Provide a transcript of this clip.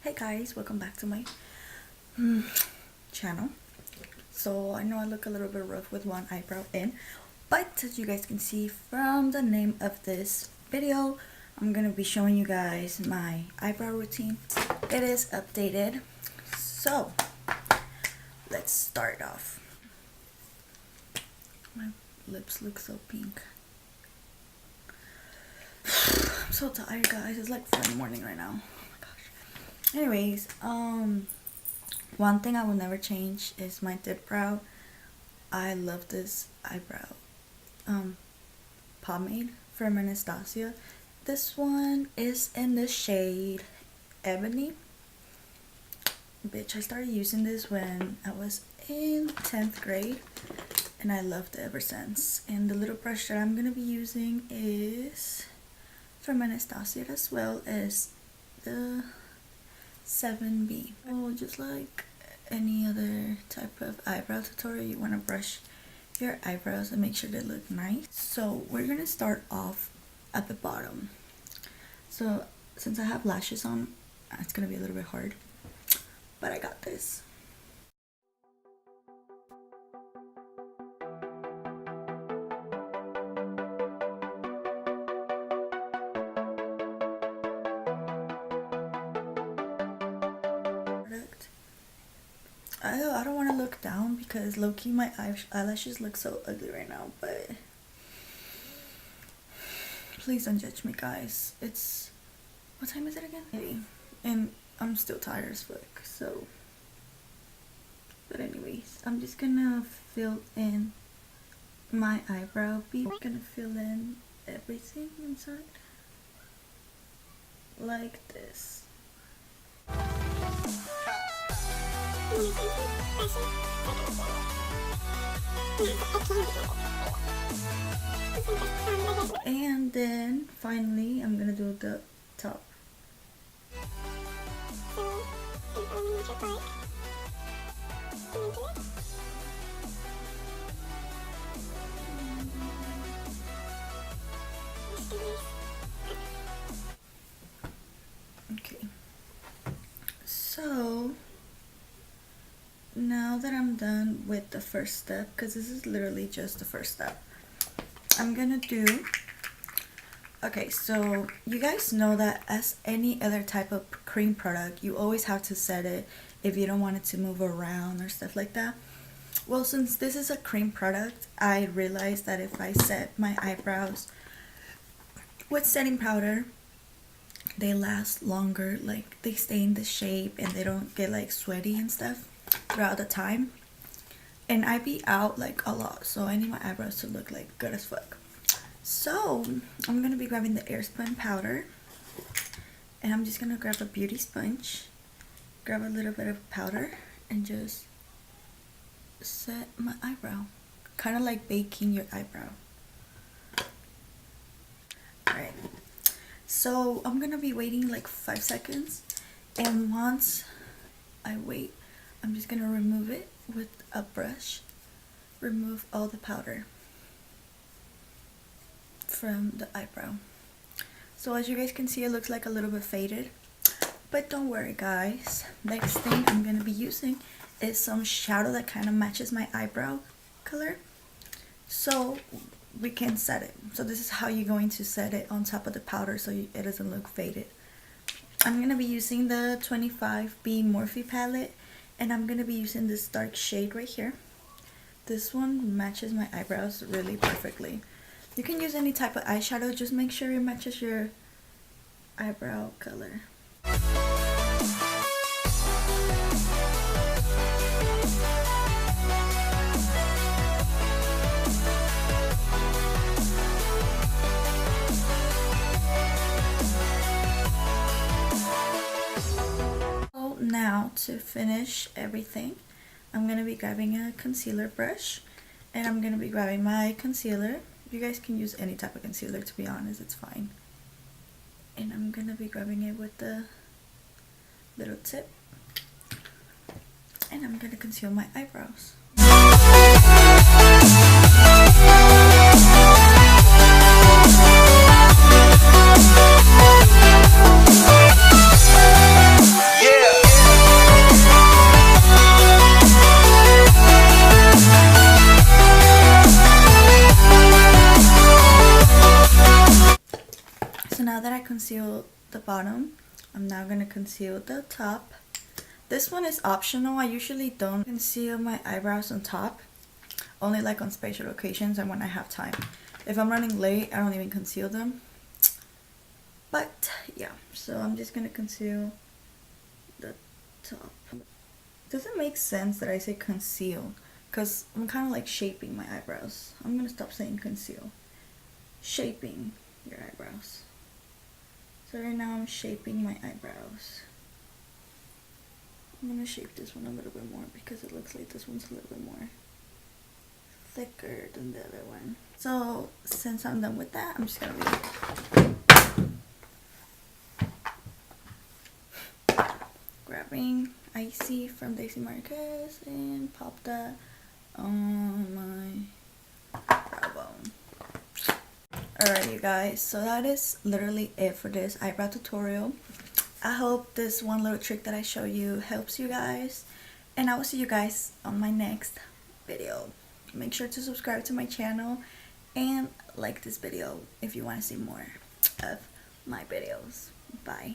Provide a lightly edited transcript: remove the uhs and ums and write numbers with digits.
Hey guys, welcome back to my channel. So I know I look a little bit rough with one eyebrow in, but as you guys can see from the name of this video, I'm gonna be showing you guys my eyebrow routine. It is updated, so let's start off. My lips look so pink. I'm so tired, guys. It's like 4 in the morning right now. Anyways, one thing I will never change is my dip brow. I love this eyebrow pomade from Anastasia. This one is in the shade Ebony. Bitch, I started using this when I was in 10th grade and I loved it ever since. And the little brush that I'm gonna be using is from Anastasia as well as the 7B. Well, just like any other type of eyebrow tutorial, you want to brush your eyebrows and make sure they look nice. So we're gonna start off at the bottom. So since I have lashes on, it's gonna be a little bit hard, but I got this. I don't want to look down because low-key my eyelashes look so ugly right now, but please don't judge me, guys. It's, what time is it again? And I'm still tired as fuck, so, but anyways, I'm just gonna fill in my eyebrow bead. I'm gonna fill in everything inside like this. And then finally I'm gonna do the top. Okay, so now that I'm done with the first step, because this is literally just the first step, I'm gonna do, okay, so you guys know that as any other type of cream product, you always have to set it if you don't want it to move around or stuff like that. Well, since this is a cream product, I realized that if I set my eyebrows with setting powder, they last longer, like they stay in the shape and they don't get like sweaty and stuff throughout the time. And I be out like a lot, so I need my eyebrows to look like good as fuck. So I'm gonna be grabbing the Airspun powder, and I'm just gonna grab a beauty sponge, grab a little bit of powder, and just set my eyebrow, kind of like baking your eyebrow. Alright, so I'm gonna be waiting like 5 seconds, and once I wait, I'm just gonna remove it with a brush, remove all the powder from the eyebrow. So as you guys can see, it looks like a little bit faded, but don't worry, guys. Next thing I'm gonna be using is some shadow that kind of matches my eyebrow color, so we can set it. So this is how you're going to set it on top of the powder so it doesn't look faded. I'm gonna be using the 25B Morphed palette, and I'm gonna be using this dark shade right here. This one matches my eyebrows really perfectly. You can use any type of eyeshadow, just make sure it matches your eyebrow color. Now to finish everything, I'm going to be grabbing a concealer brush, and I'm going to be grabbing my concealer. You guys can use any type of concealer, to be honest, it's fine. And I'm going to be grabbing it with the little tip, and I'm going to conceal my eyebrows. Yeah. conceal the bottom. I'm now gonna conceal the top. This one is optional. I usually don't conceal my eyebrows on top, only like on special occasions and when I have time. If I'm running late, I don't even conceal them. But yeah, so I'm just gonna conceal the top. Does it make sense that I say conceal? Because I'm kind of like shaping my eyebrows. I'm gonna stop saying conceal. Shaping your eyebrows. So right now I'm shaping my eyebrows. I'm gonna shape this one a little bit more because it looks like this one's a little bit more thicker than the other one. So since I'm done with that, I'm just gonna be grabbing Icy from Daisy Marquez and pop that on my brow bone. Alright you guys, so that is literally it for this eyebrow tutorial. I hope this one little trick that I show you helps you guys, and I will see you guys on my next video. Make sure to subscribe to my channel and like this video if you want to see more of my videos. Bye.